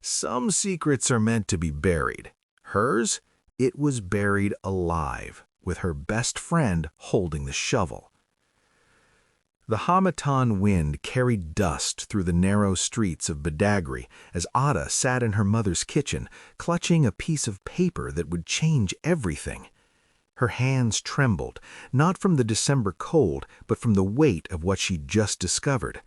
Some secrets are meant to be buried. Hers? It was buried alive, with her best friend holding the shovel. The Hamadan wind carried dust through the narrow streets of Badagry as Ada sat in her mother's kitchen, clutching a piece of paper that would change everything. Her hands trembled, not from the December cold, but from the weight of what she'd just discovered.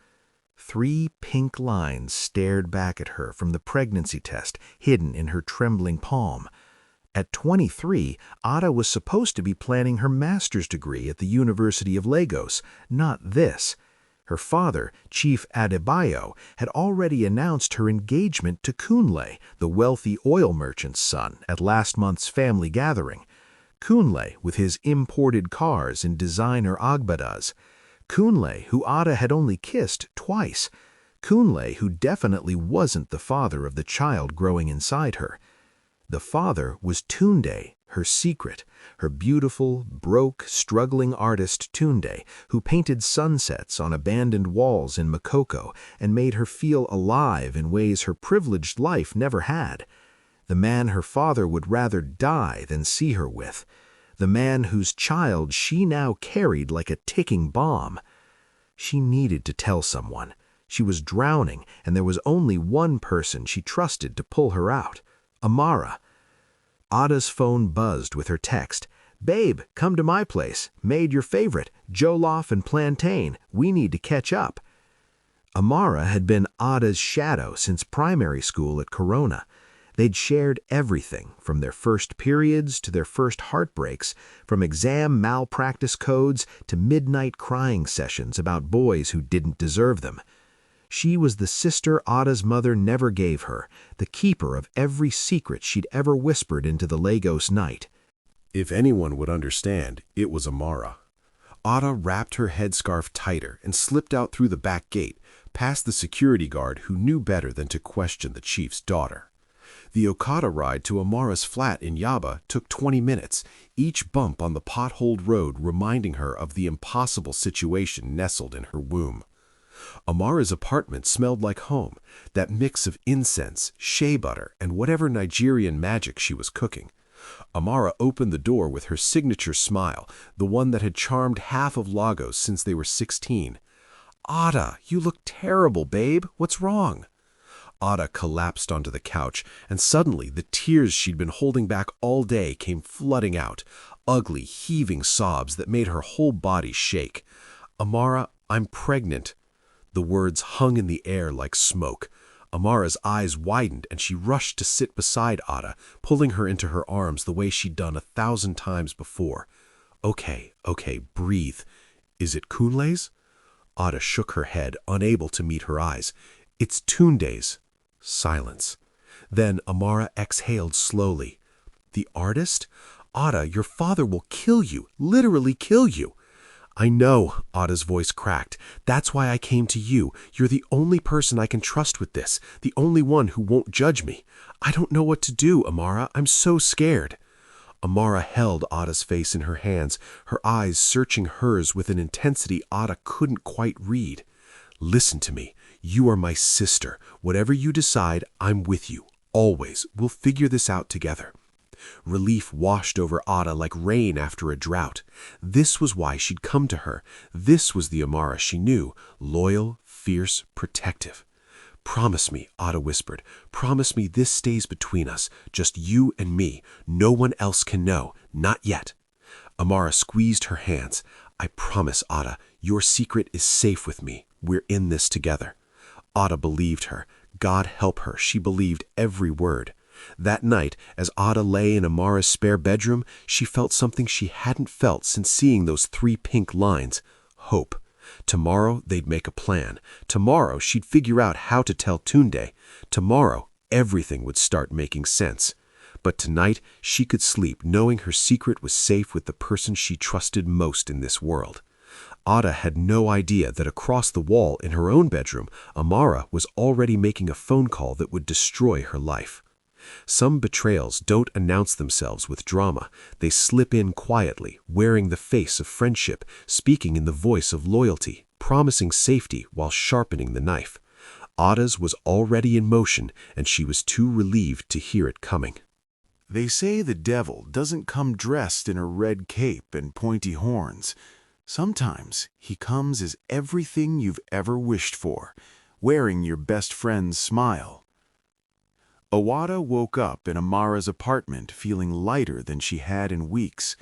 3 pink lines stared back at her from the pregnancy test hidden in her trembling palm. At 23, Ada was supposed to be planning her master's degree at the University of Lagos, not this. Her father, Chief Adebayo, had already announced her engagement to Kunle, the wealthy oil merchant's son, at last month's family gathering. Kunle, with his imported cars and designer agbadas. Kunle, who Ada had only kissed twice. Kunle, who definitely wasn't the father of the child growing inside her. The father was Tunde, her secret, her beautiful, broke, struggling artist Tunde, who painted sunsets on abandoned walls in Makoko and made her feel alive in ways her privileged life never had. The man her father would rather die than see her with. The man whose child she now carried like a ticking bomb. She needed to tell someone. She was drowning, and there was only one person she trusted to pull her out. Amara. Ada's phone buzzed with her text. "Babe, come to my place. Made your favorite, jollof and plantain. We need to catch up." Amara had been Ada's shadow since primary school at Corona. They'd shared everything, from their first periods to their first heartbreaks, from exam malpractice codes to midnight crying sessions about boys who didn't deserve them. She was the sister Ada's mother never gave her, the keeper of every secret she'd ever whispered into the Lagos night. If anyone would understand, it was Amara. Ada wrapped her headscarf tighter and slipped out through the back gate, past the security guard who knew better than to question the chief's daughter. The Okada ride to Amara's flat in Yaba took 20 minutes, each bump on the potholed road reminding her of the impossible situation nestled in her womb. Amara's apartment smelled like home, that mix of incense, shea butter, and whatever Nigerian magic she was cooking. Amara opened the door with her signature smile, the one that had charmed half of Lagos since they were 16. "Ada, you look terrible, babe. What's wrong?" Ada collapsed onto the couch, and suddenly the tears she'd been holding back all day came flooding out, ugly, heaving sobs that made her whole body shake. "Amara, I'm pregnant." The words hung in the air like smoke. Amara's eyes widened, and she rushed to sit beside Ada, pulling her into her arms the way she'd done 1,000 times before. Okay, breathe. Is it Kunle's?" Ada shook her head, unable to meet her eyes. "It's Tunde's." Silence. Then Amara exhaled slowly. "The artist? Ada, your father will kill you, literally kill you." "I know," Ada's voice cracked. "That's why I came to you. You're the only person I can trust with this, the only one who won't judge me. I don't know what to do, Amara. I'm so scared." Amara held Ada's face in her hands, her eyes searching hers with an intensity Ada couldn't quite read. "Listen to me. You are my sister. Whatever you decide, I'm with you. Always. We'll figure this out together." Relief washed over Ada like rain after a drought. This was why she'd come to her. This was the Amara she knew, loyal, fierce, protective. "Promise me," Ada whispered. "Promise me this stays between us, just you and me. No one else can know, not yet." Amara squeezed her hands. "I promise, Ada, your secret is safe with me. We're in this together." Ada believed her. God help her, she believed every word. That night, as Ada lay in Amara's spare bedroom, she felt something she hadn't felt since seeing those 3 pink lines. Hope. Tomorrow, they'd make a plan. Tomorrow, she'd figure out how to tell Tunde. Tomorrow, everything would start making sense. But tonight, she could sleep knowing her secret was safe with the person she trusted most in this world. Ada had no idea that across the wall in her own bedroom, Amara was already making a phone call that would destroy her life. Some betrayals don't announce themselves with drama. They slip in quietly, wearing the face of friendship, speaking in the voice of loyalty, promising safety while sharpening the knife. Ada's was already in motion, and she was too relieved to hear it coming. They say the devil doesn't come dressed in a red cape and pointy horns. Sometimes he comes as everything you've ever wished for, wearing your best friend's smile. Awada woke up in Amara's apartment feeling lighter than she had in weeks.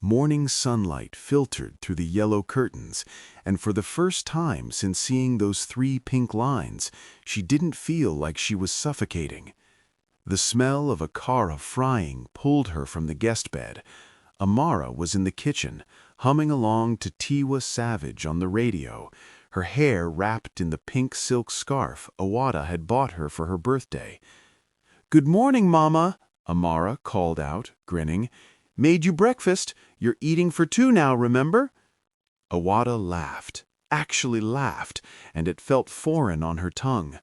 Morning sunlight filtered through the yellow curtains, and for the first time since seeing those 3 pink lines, she didn't feel like she was suffocating. The smell of akara frying pulled her from the guest bed. Amara was in the kitchen, humming along to Tiwa Savage on the radio, her hair wrapped in the pink silk scarf Awada had bought her for her birthday. "Good morning, Mama," Amara called out, grinning. "Made you breakfast. You're eating for 2 now, remember?" Awada laughed, actually laughed, and it felt foreign on her tongue.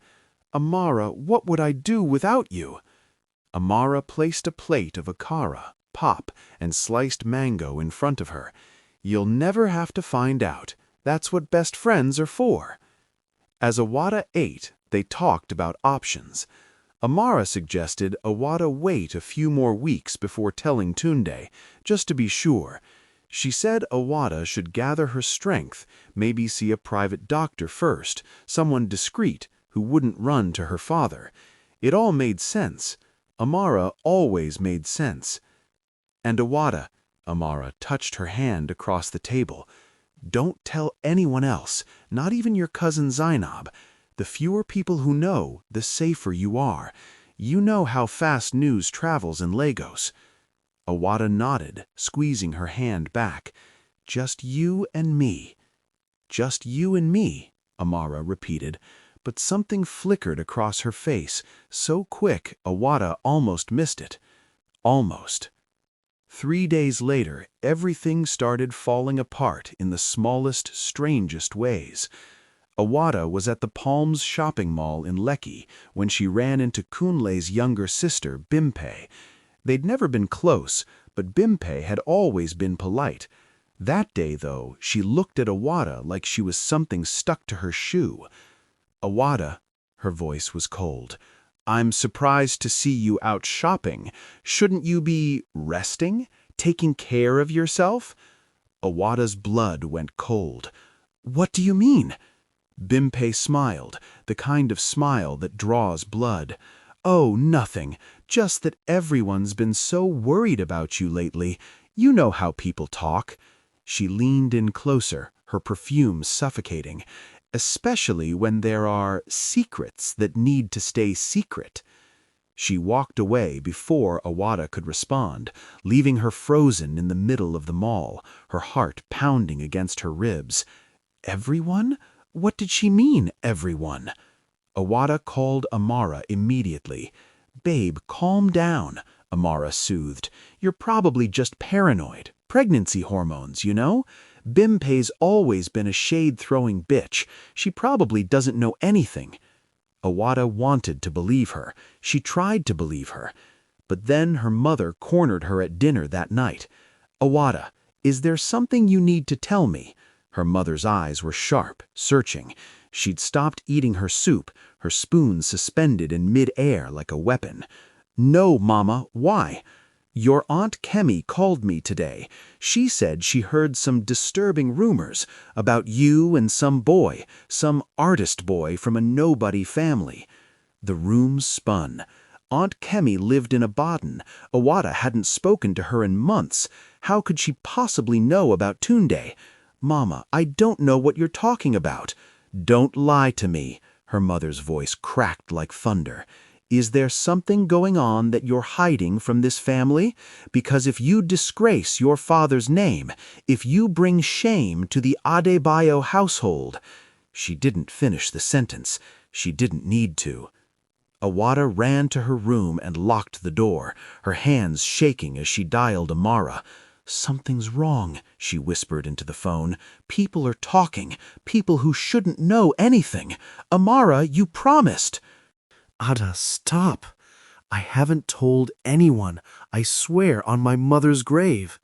"Amara, what would I do without you?" Amara placed a plate of akara, pop, and sliced mango in front of her. "You'll never have to find out. That's what best friends are for." As Awada ate, they talked about options. Amara suggested Awada wait a few more weeks before telling Tunde, just to be sure. She said Awada should gather her strength, maybe see a private doctor first, someone discreet who wouldn't run to her father. It all made sense. Amara always made sense. "And Awada," Amara touched her hand across the table, "don't tell anyone else, not even your cousin Zainab. The fewer people who know, the safer you are. You know how fast news travels in Lagos." Awada nodded, squeezing her hand back. "Just you and me." "Just you and me," Amara repeated, but something flickered across her face, so quick Awada almost missed it. Almost. 3 days later, everything started falling apart in the smallest, strangest ways. Awada was at the Palms shopping mall in Lekki when she ran into Kunle's younger sister, Bimpe. They'd never been close, but Bimpe had always been polite. That day, though, she looked at Awada like she was something stuck to her shoe. "Awada," her voice was cold, "I'm surprised to see you out shopping. Shouldn't you be resting, taking care of yourself?" Awada's blood went cold. "What do you mean?" Bimpe smiled, the kind of smile that draws blood. "Oh, nothing. Just that everyone's been so worried about you lately. You know how people talk." She leaned in closer, her perfume suffocating. "Especially when there are secrets that need to stay secret." She walked away before Awada could respond, leaving her frozen in the middle of the mall, her heart pounding against her ribs. Everyone? What did she mean, everyone? Awada called Amara immediately. "Babe, calm down," Amara soothed. "You're probably just paranoid. Pregnancy hormones, you know? Bimpe's always been a shade-throwing bitch. She probably doesn't know anything." Awada wanted to believe her. She tried to believe her. But then her mother cornered her at dinner that night. "Awada, is there something you need to tell me?" Her mother's eyes were sharp, searching. She'd stopped eating her soup, her spoon suspended in mid-air like a weapon. "No, Mama, why?" "Your Aunt Kemi called me today. She said she heard some disturbing rumors about you and some boy, some artist boy from a nobody family." The room spun. Aunt Kemi lived in Abadan. Awada hadn't spoken to her in months. How could she possibly know about Tunde? "Mama, I don't know what you're talking about." "Don't lie to me." Her mother's voice cracked like thunder. "Is there something going on that you're hiding from this family? Because if you disgrace your father's name, if you bring shame to the Adebayo household—" She didn't finish the sentence. She didn't need to. Awada ran to her room and locked the door, her hands shaking as she dialed Amara. "Something's wrong," she whispered into the phone. "People are talking, people who shouldn't know anything. Amara, you promised." "Ada, stop. I haven't told anyone, I swear on my mother's grave.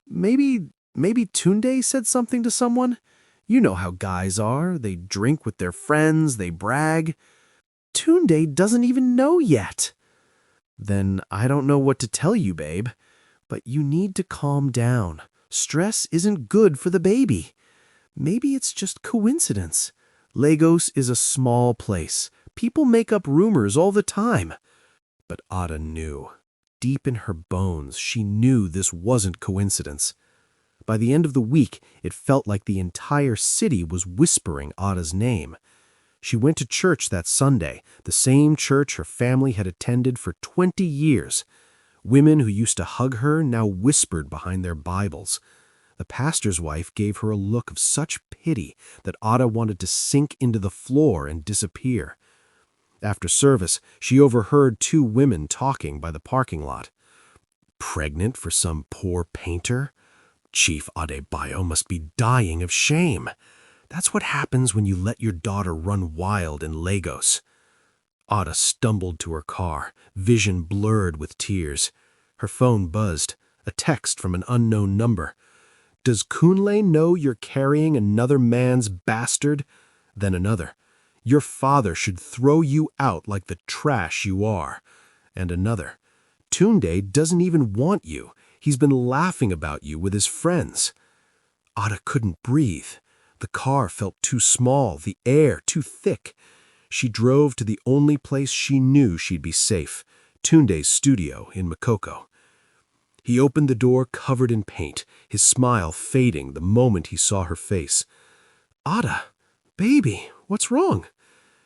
Maybe Tunde said something to someone? You know how guys are. They drink with their friends, they brag. Tunde doesn't even know yet. Then I don't know what to tell you, babe. But you need to calm down. Stress isn't good for the baby. Maybe it's just coincidence. Lagos is a small place. People make up rumors all the time. But Ada knew. Deep in her bones, she knew this wasn't coincidence. By the end of the week, it felt like the entire city was whispering Ada's name. She went to church that Sunday, the same church her family had attended for 20 years. Women who used to hug her now whispered behind their Bibles. The pastor's wife gave her a look of such pity that Ada wanted to sink into the floor and disappear. After service, she overheard two women talking by the parking lot. Pregnant for some poor painter? Chief Adebayo must be dying of shame. That's what happens when you let your daughter run wild in Lagos. Ada stumbled to her car, vision blurred with tears. Her phone buzzed, a text from an unknown number. Does Kunle know you're carrying another man's bastard? Then another. Your father should throw you out like the trash you are. And another. Tunde doesn't even want you. He's been laughing about you with his friends. Ada couldn't breathe. The car felt too small, the air too thick. She drove to the only place she knew she'd be safe, Tunde's studio in Makoko. He opened the door covered in paint, his smile fading the moment he saw her face. Ada, baby, what's wrong?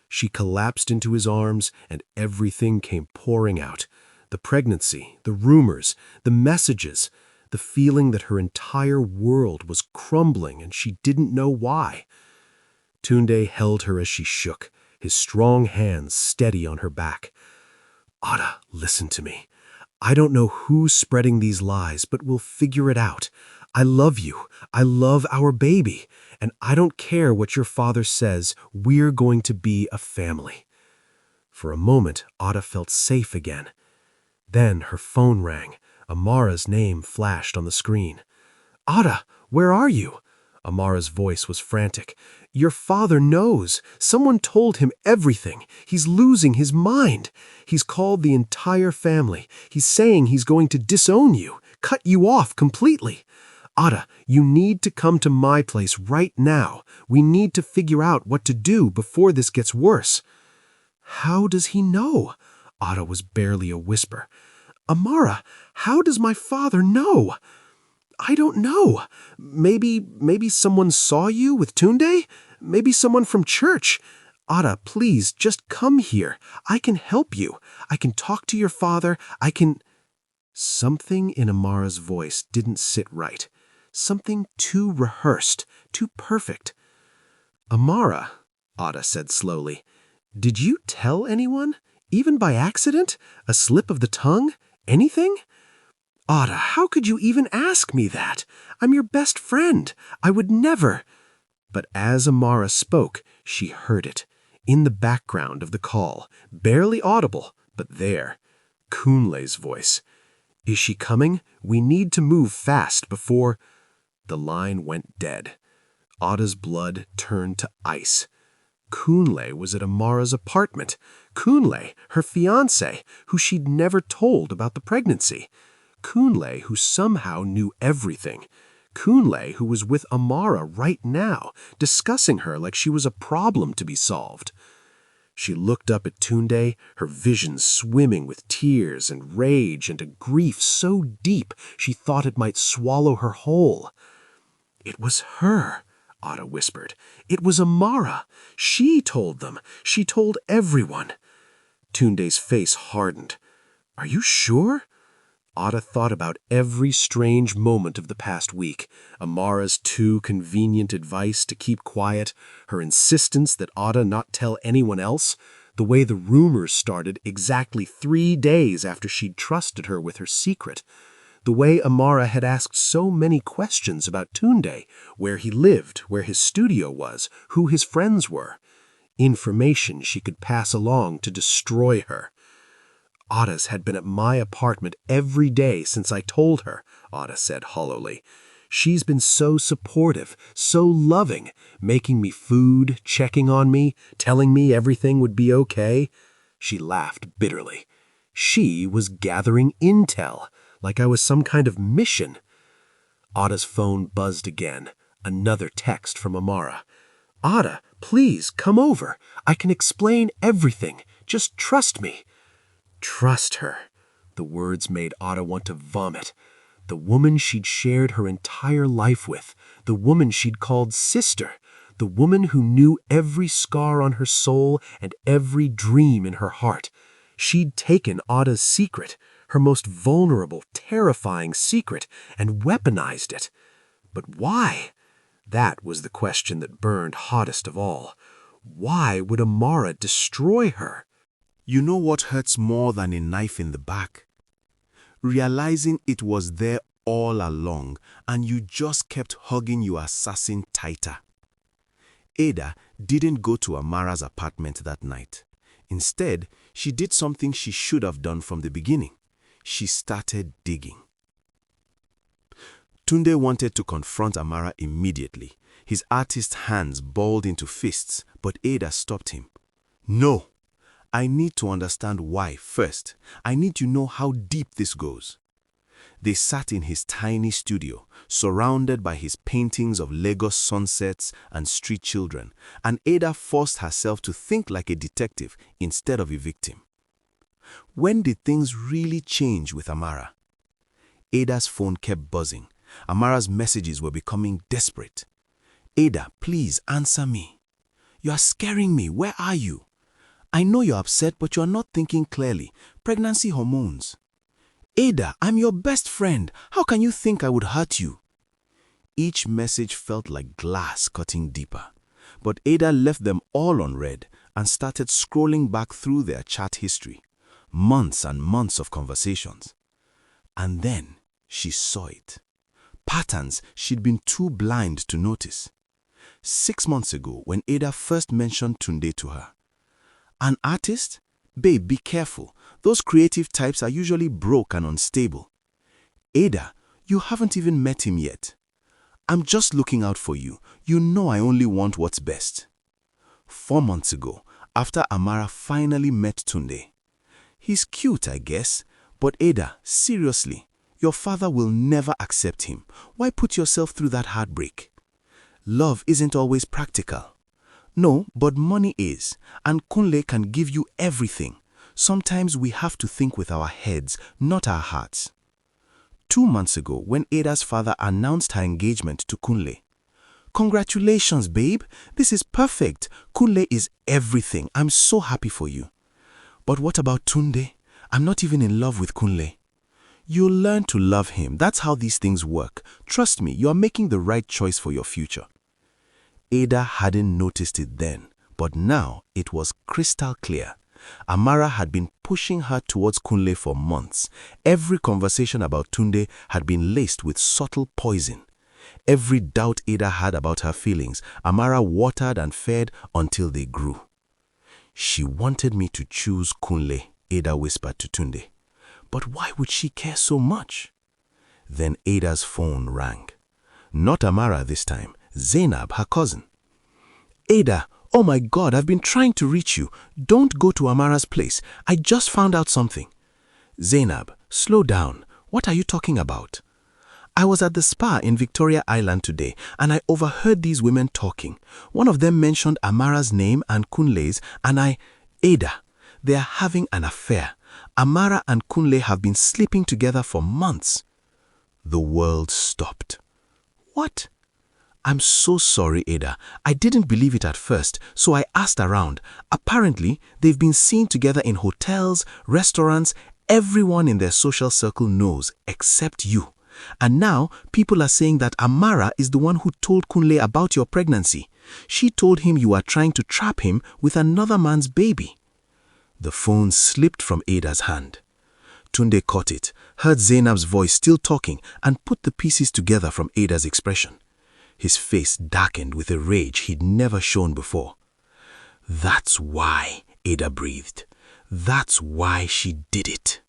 She collapsed into his arms and everything came pouring out. The pregnancy, the rumors, the messages, the feeling that her entire world was crumbling and she didn't know why. Tunde held her as she shook, his strong hands steady on her back. Ada, listen to me. I don't know who's spreading these lies, but we'll figure it out. I love you. I love our baby. And I don't care what your father says. We're going to be a family. For a moment, Ada felt safe again. Then her phone rang. Amara's name flashed on the screen. Ada, where are you? Amara's voice was frantic. Your father knows. Someone told him everything. He's losing his mind. He's called the entire family. He's saying he's going to disown you, cut you off completely. Ada, you need to come to my place right now. We need to figure out what to do before this gets worse. How does he know? Ada was barely a whisper. Amara, how does my father know? I don't know. Maybe someone saw you with Tunde? Maybe someone from church. Ada, please, just come here. I can help you. I can talk to your father. I can... Something in Amara's voice didn't sit right. Something too rehearsed, too perfect. Amara, Ada said slowly, did you tell anyone? Even by accident? A slip of the tongue? Anything? Ada, how could you even ask me that? I'm your best friend. I would never... But as Amara spoke, she heard it. In the background of the call, barely audible, but there. Kunle's voice. Is she coming? We need to move fast before... The line went dead. Ada's blood turned to ice. Kunle was at Amara's apartment. Kunle, her fiancé, who she'd never told about the pregnancy. Kunle, who somehow knew everything. Kunle, who was with Amara right now, discussing her like she was a problem to be solved. She looked up at Tunde, her vision swimming with tears and rage and a grief so deep she thought it might swallow her whole. It was her, Ada whispered. It was Amara. She told them. She told everyone. Tunde's face hardened. Are you sure? Ada thought about every strange moment of the past week. Amara's too convenient advice to keep quiet, her insistence that Ada not tell anyone else, the way the rumors started exactly 3 days after she'd trusted her with her secret, the way Amara had asked so many questions about Tunde, where he lived, where his studio was, who his friends were. Information she could pass along to destroy her. Ada's had been at my apartment every day since I told her, Ada said hollowly. She's been so supportive, so loving, making me food, checking on me, telling me everything would be okay." She laughed bitterly. She was gathering intel, like I was some kind of mission. Ada's phone buzzed again. Another text from Amara. "Ada, please, come over. I can explain everything. Just trust me." Trust her. The words made Ada want to vomit. The woman she'd shared her entire life with, the woman she'd called sister, the woman who knew every scar on her soul and every dream in her heart. She'd taken Ada's secret, her most vulnerable, terrifying secret, and weaponized it. But why? That was the question that burned hottest of all. Why would Amara destroy her? You know what hurts more than a knife in the back? Realizing it was there all along and you just kept hugging your assassin tighter. Ada didn't go to Amara's apartment that night. Instead, she did something she should have done from the beginning. She started digging. Tunde wanted to confront Amara immediately. His artist's hands balled into fists, but Ada stopped him. "No! I need to understand why first. I need to know how deep this goes." They sat in his tiny studio, surrounded by his paintings of Lagos sunsets and street children, and Ada forced herself to think like a detective instead of a victim. When did things really change with Amara? Ada's phone kept buzzing. Amara's messages were becoming desperate. "Ada, please answer me. You are scaring me. Where are you? I know you're upset, but you're not thinking clearly. Pregnancy hormones. Ada, I'm your best friend. How can you think I would hurt you?" Each message felt like glass cutting deeper. But Ada left them all unread and started scrolling back through their chat history. Months and months of conversations. And then she saw it. Patterns she'd been too blind to notice. 6 months ago, when Ada first mentioned Tunde to her. "An artist? Babe, be careful. Those creative types are usually broke and unstable." "Ada, you haven't even met him yet." "I'm just looking out for you. You know I only want what's best." 4 months ago, after Amara finally met Tunde. "He's cute, I guess. But Ada, seriously, your father will never accept him. Why put yourself through that heartbreak?" "Love isn't always practical." "No, but money is, and Kunle can give you everything. Sometimes we have to think with our heads, not our hearts." 2 months ago, when Ada's father announced her engagement to Kunle. "Congratulations, babe. This is perfect. Kunle is everything. I'm so happy for you." "But what about Tunde? I'm not even in love with Kunle." "You'll learn to love him. That's how these things work. Trust me, you are making the right choice for your future." Ada hadn't noticed it then, but now it was crystal clear. Amara had been pushing her towards Kunle for months. Every conversation about Tunde had been laced with subtle poison. Every doubt Ada had about her feelings, Amara watered and fed until they grew. "She wanted me to choose Kunle," Ada whispered to Tunde. "But why would she care so much?" Then Ada's phone rang. Not Amara this time. Zainab, her cousin. "Ada, oh my God, I've been trying to reach you. Don't go to Amara's place. I just found out something." "Zainab, slow down. What are you talking about?" "I was at the spa in Victoria Island today, and I overheard these women talking. One of them mentioned Amara's name and Kunle's, and Ada, they are having an affair. Amara and Kunle have been sleeping together for months." The world stopped. "What?" "I'm so sorry, Ada. I didn't believe it at first, so I asked around. Apparently, they've been seen together in hotels, restaurants. Everyone in their social circle knows, except you. And now, people are saying that Amara is the one who told Kunle about your pregnancy. She told him you are trying to trap him with another man's baby." The phone slipped from Ada's hand. Tunde caught it, heard Zainab's voice still talking, and put the pieces together from Ada's expression. His face darkened with a rage he'd never shown before. "That's why," Ada breathed. "That's why she did it."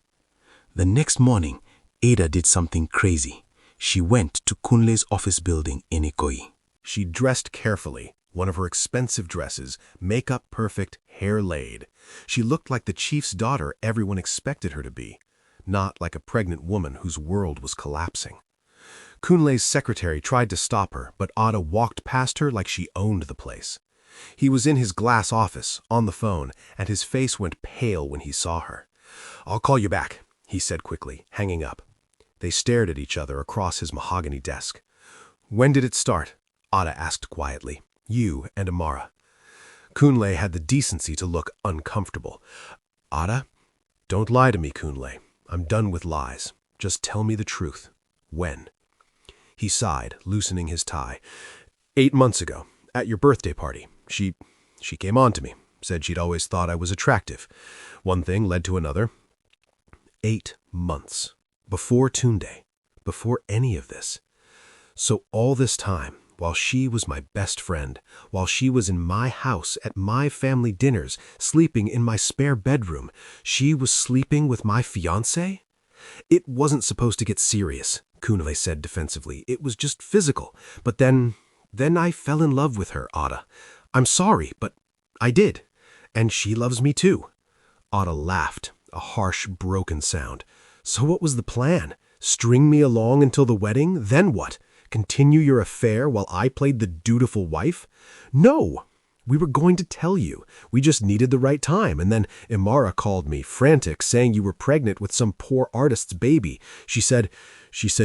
The next morning, Ada did something crazy. She went to Kunle's office building in Ikoyi. She dressed carefully, one of her expensive dresses, makeup perfect, hair laid. She looked like the chief's daughter everyone expected her to be, not like a pregnant woman whose world was collapsing. Kunle's secretary tried to stop her, but Ada walked past her like she owned the place. He was in his glass office, on the phone, and his face went pale when he saw her. "I'll call you back," he said quickly, hanging up. They stared at each other across his mahogany desk. "When did it start?" Ada asked quietly. "You and Amara." Kunle had the decency to look uncomfortable. "Ada, don't lie to me, Kunle. I'm done with lies. Just tell me the truth. When?" He sighed, loosening his tie. 8 months ago, at your birthday party. She came on to me, said she'd always thought I was attractive. One thing led to another. 8 months. Before Tunde. Before any of this. So all this time, while she was my best friend, while she was in my house at my family dinners, sleeping in my spare bedroom, she was sleeping with my fiancé? "It wasn't supposed to get serious," Kunle said defensively. "It was just physical. But then I fell in love with her, Ada. I'm sorry, but I did. And she loves me too." Ada laughed, a harsh, broken sound. "So what was the plan? String me along until the wedding? Then what? Continue your affair while I played the dutiful wife?" "No! We were going to tell you. We just needed the right time. And then Imara called me, frantic, saying you were pregnant with some poor artist's baby. She said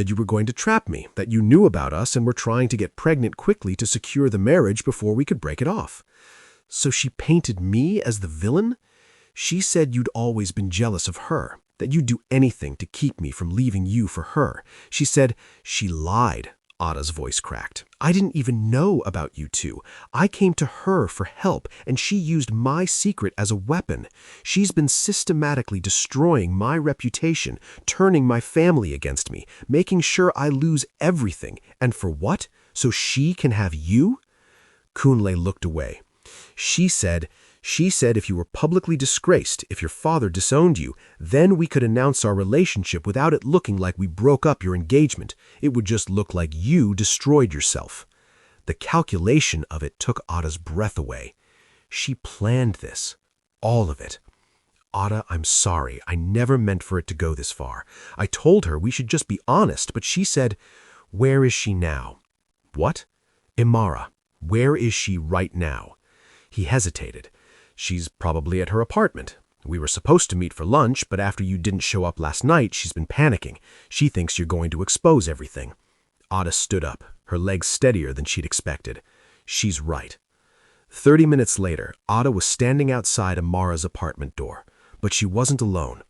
you were going to trap me, that you knew about us and were trying to get pregnant quickly to secure the marriage before we could break it off." "So she painted me as the villain?" "She said you'd always been jealous of her, that you'd do anything to keep me from leaving you for her. She said..." "She lied." Ada's voice cracked. "I didn't even know about you two. I came to her for help, and she used my secret as a weapon. She's been systematically destroying my reputation, turning my family against me, making sure I lose everything. And for what? So she can have you?" Kunle looked away. She said if you were publicly disgraced, if your father disowned you, then we could announce our relationship without it looking like we broke up your engagement. It would just look like you destroyed yourself. The calculation of it took Ada's breath away. She planned this. All of it. "Ada, I'm sorry. I never meant for it to go this far. I told her we should just be honest, but she said..." "Where is she now?" "What?" "Imara. Where is she right now?" He hesitated. "She's probably at her apartment. We were supposed to meet for lunch, but after you didn't show up last night, she's been panicking. She thinks you're going to expose everything." Ada stood up, her legs steadier than she'd expected. "She's right." 30 minutes later, Ada was standing outside Amara's apartment door. But she wasn't alone.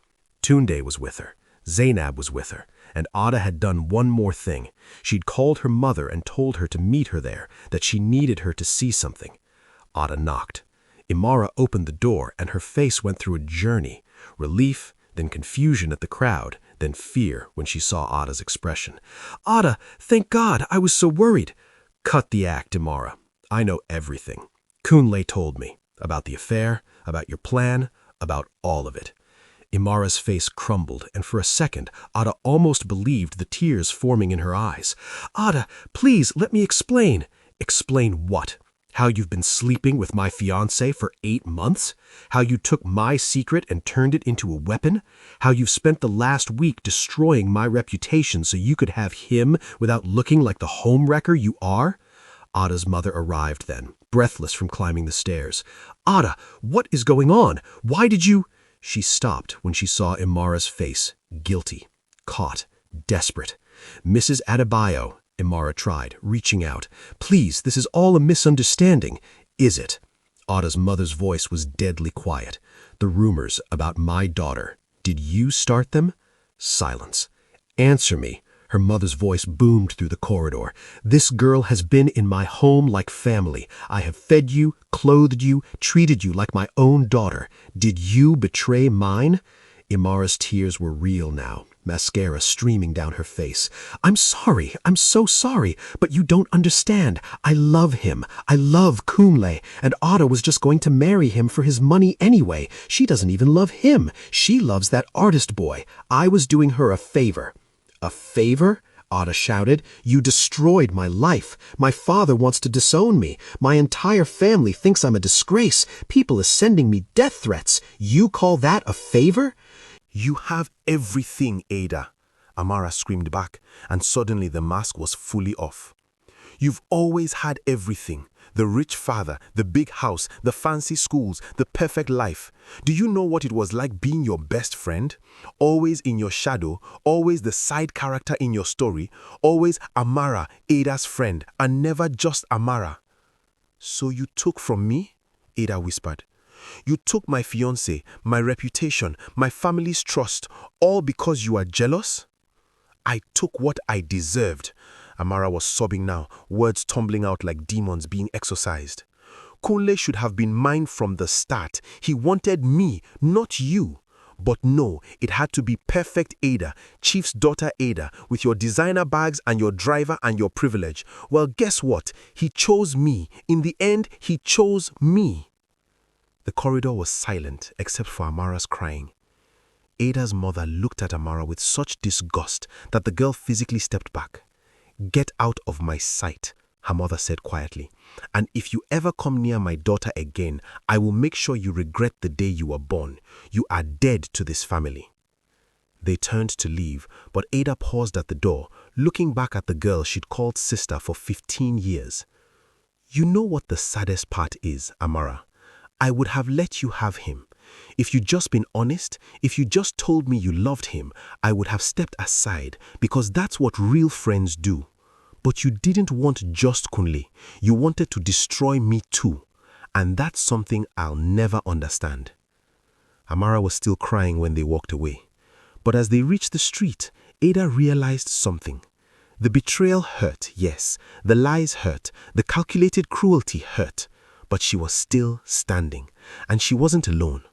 Tunde was with her. Zainab was with her. And Ada had done one more thing. She'd called her mother and told her to meet her there, that she needed her to see something. Ada knocked. Imara opened the door, and her face went through a journey. Relief, then confusion at the crowd, then fear when she saw Ada's expression. "Ada, thank God, I was so worried." "Cut the act, Imara. I know everything. Kunle told me. About the affair, about your plan, about all of it." Imara's face crumbled, and for a second, Ada almost believed the tears forming in her eyes. "Ada, please, let me explain." "Explain what? How you've been sleeping with my fiancé for 8 months? How you took my secret and turned it into a weapon? How you've spent the last week destroying my reputation so you could have him without looking like the homewrecker you are?" Ada's mother arrived then, breathless from climbing the stairs. "Ada, what is going on? Why did you—" She stopped when she saw Imara's face, guilty, caught, desperate. "Mrs. Adebayo," Imara tried, reaching out. "Please, this is all a misunderstanding." "Is it?" Ada's mother's voice was deadly quiet. "The rumors about my daughter, did you start them?" Silence. "Answer me." Her mother's voice boomed through the corridor. "This girl has been in my home like family. I have fed you, clothed you, treated you like my own daughter. Did you betray mine?" Imara's tears were real now, mascara streaming down her face. "I'm sorry. I'm so sorry. But you don't understand. I love him. I love Kunle. And Ada was just going to marry him for his money anyway. She doesn't even love him. She loves that artist boy. I was doing her a favor." "A favor?" Ada shouted. "You destroyed my life. My father wants to disown me. My entire family thinks I'm a disgrace. People are sending me death threats. You call that a favor?" "You have everything, Ada," Amara screamed back, and suddenly the mask was fully off. "You've always had everything. The rich father, the big house, the fancy schools, the perfect life. Do you know what it was like being your best friend? Always in your shadow, always the side character in your story, always Amara, Ada's friend, and never just Amara." "So you took from me?" Ada whispered. "You took my fiancé, my reputation, my family's trust, all because you are jealous?" "I took what I deserved." Amara was sobbing now, words tumbling out like demons being exorcised. "Kunle should have been mine from the start. He wanted me, not you. But no, it had to be perfect Ada, Chief's daughter Ada, with your designer bags and your driver and your privilege. Well, guess what? He chose me. In the end, he chose me." The corridor was silent except for Amara's crying. Ada's mother looked at Amara with such disgust that the girl physically stepped back. "Get out of my sight," her mother said quietly. "And if you ever come near my daughter again, I will make sure you regret the day you were born. You are dead to this family." They turned to leave, but Ada paused at the door, looking back at the girl she'd called sister for 15 years. "You know what the saddest part is, Amara? I would have let you have him. If you'd just been honest, if you just told me you loved him, I would have stepped aside, because that's what real friends do. But you didn't want just Kunle. You wanted to destroy me too. And that's something I'll never understand." Amara was still crying when they walked away. But as they reached the street, Ada realized something. The betrayal hurt, yes. The lies hurt. The calculated cruelty hurt. But she was still standing, and she wasn't alone.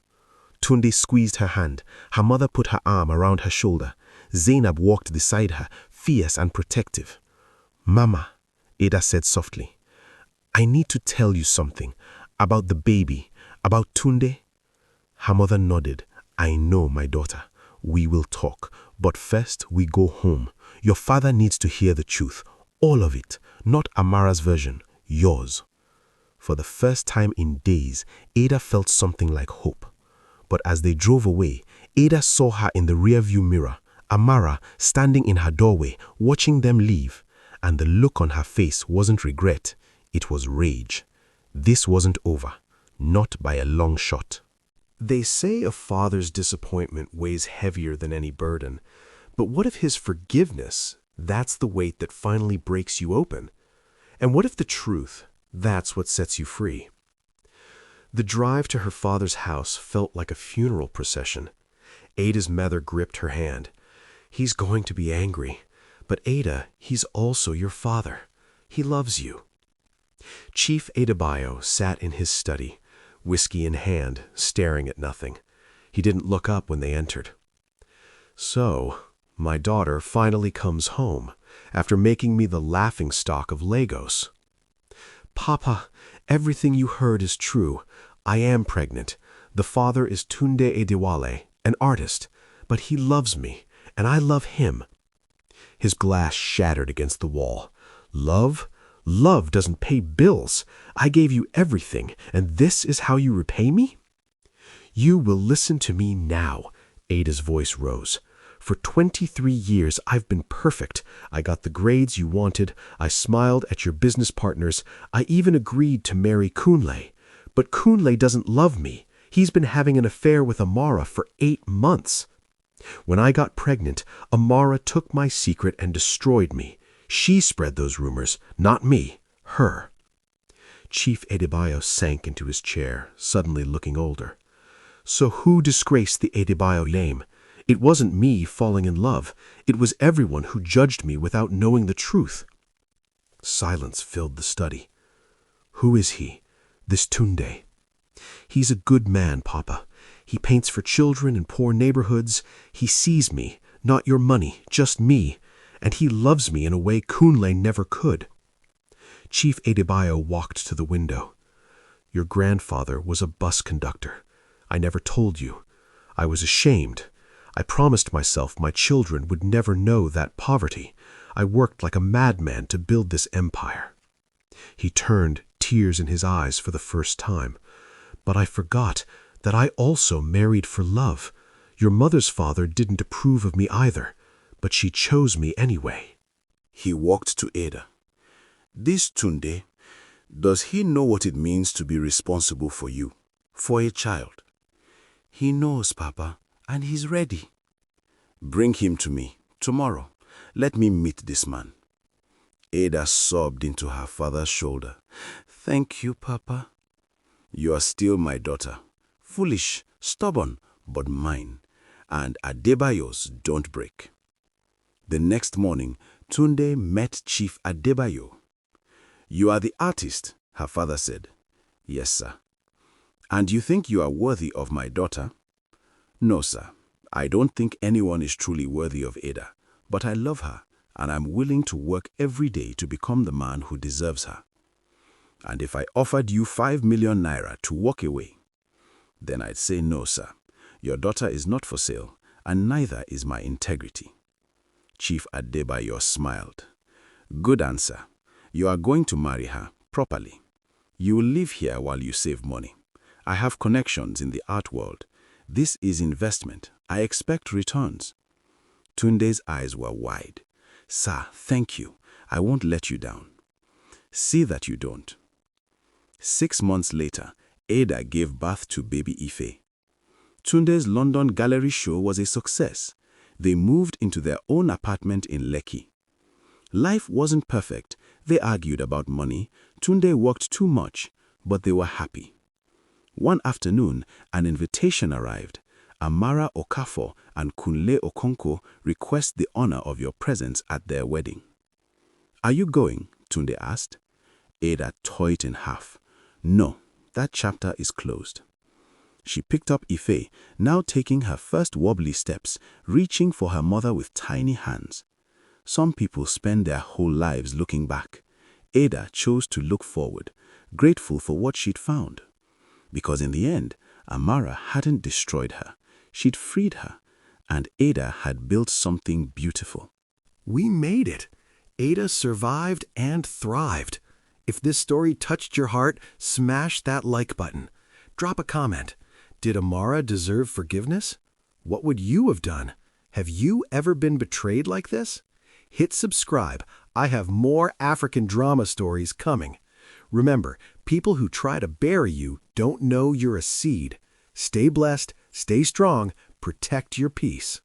Tunde squeezed her hand. Her mother put her arm around her shoulder. Zainab walked beside her, fierce and protective. "Mama," Ada said softly, "I need to tell you something. About the baby. About Tunde." Her mother nodded. "I know, my daughter. We will talk. But first, we go home. Your father needs to hear the truth. All of it. Not Amara's version. Yours." For the first time in days, Ada felt something like hope. But as they drove away, Ada saw her in the rearview mirror, Amara standing in her doorway, watching them leave. And the look on her face wasn't regret, it was rage. This wasn't over, not by a long shot. They say a father's disappointment weighs heavier than any burden. But what if his forgiveness, that's the weight that finally breaks you open? And what if the truth, that's what sets you free? The drive to her father's house felt like a funeral procession. Ada's mother gripped her hand. "He's going to be angry. But Ada, he's also your father. He loves you." Chief Adebayo sat in his study, whiskey in hand, staring at nothing. He didn't look up when they entered. "So, my daughter finally comes home, after making me the laughingstock of Lagos." "Papa, everything you heard is true. I am pregnant. The father is Tunde Adewale, an artist, but he loves me, and I love him." His glass shattered against the wall. "Love? Love doesn't pay bills. I gave you everything, and this is how you repay me?" "You will listen to me now," Ada's voice rose. "For 23 years, I've been perfect. I got the grades you wanted. I smiled at your business partners. I even agreed to marry Kunle. But Kunle doesn't love me. He's been having an affair with Amara for 8 months. When I got pregnant, Amara took my secret and destroyed me. She spread those rumors, not me, her." Chief Adebayo sank into his chair, suddenly looking older. "So who disgraced the Adebayo name? It wasn't me falling in love. It was everyone who judged me without knowing the truth." Silence filled the study. "Who is he, this Tunde?" "He's a good man, Papa. He paints for children in poor neighborhoods. He sees me, not your money, just me. And he loves me in a way Kunle never could." Chief Adebayo walked to the window. "Your grandfather was a bus conductor. I never told you. I was ashamed. I promised myself my children would never know that poverty. I worked like a madman to build this empire." He turned, tears in his eyes for the first time. "But I forgot that I also married for love. Your mother's father didn't approve of me either, but she chose me anyway." He walked to Ada. "This Tunde, does he know what it means to be responsible for you, for a child?" "He knows, Papa, and he's ready." "Bring him to me tomorrow. Let me meet this man." Ada sobbed into her father's shoulder. "Thank you, Papa." "You are still my daughter. Foolish, stubborn, but mine. And Adebayo's don't break." The next morning, Tunde met Chief Adebayo. "You are the artist," her father said. "Yes, sir." "And you think you are worthy of my daughter?" "No, sir. I don't think anyone is truly worthy of Ada, but I love her, and I'm willing to work every day to become the man who deserves her. And if I offered you 5 million naira to walk away, then I'd say no, sir. Your daughter is not for sale, and neither is my integrity." Chief Adebayo smiled. "Good answer. You are going to marry her properly. You will live here while you save money. I have connections in the art world. This is investment. I expect returns." Tunde's eyes were wide. "Sir, thank you. I won't let you down." "See that you don't." 6 months later, Ada gave birth to baby Ife. Tunde's London gallery show was a success. They moved into their own apartment in Lekki. Life wasn't perfect. They argued about money. Tunde worked too much, but they were happy. One afternoon, an invitation arrived. Amara Okafor and Kunle Okonko request the honor of your presence at their wedding. "Are you going?" Tunde asked. Ada tore it in half. "No, that chapter is closed." She picked up Ife, now taking her first wobbly steps, reaching for her mother with tiny hands. Some people spend their whole lives looking back. Ada chose to look forward, grateful for what she'd found. Because in the end, Amara hadn't destroyed her. She'd freed her, and Ada had built something beautiful. We made it. Ada survived and thrived. If this story touched your heart, smash that like button. Drop a comment. Did Amara deserve forgiveness? What would you have done? Have you ever been betrayed like this? Hit subscribe. I have more African drama stories coming. Remember, people who try to bury you don't know you're a seed. Stay blessed, stay strong, protect your peace.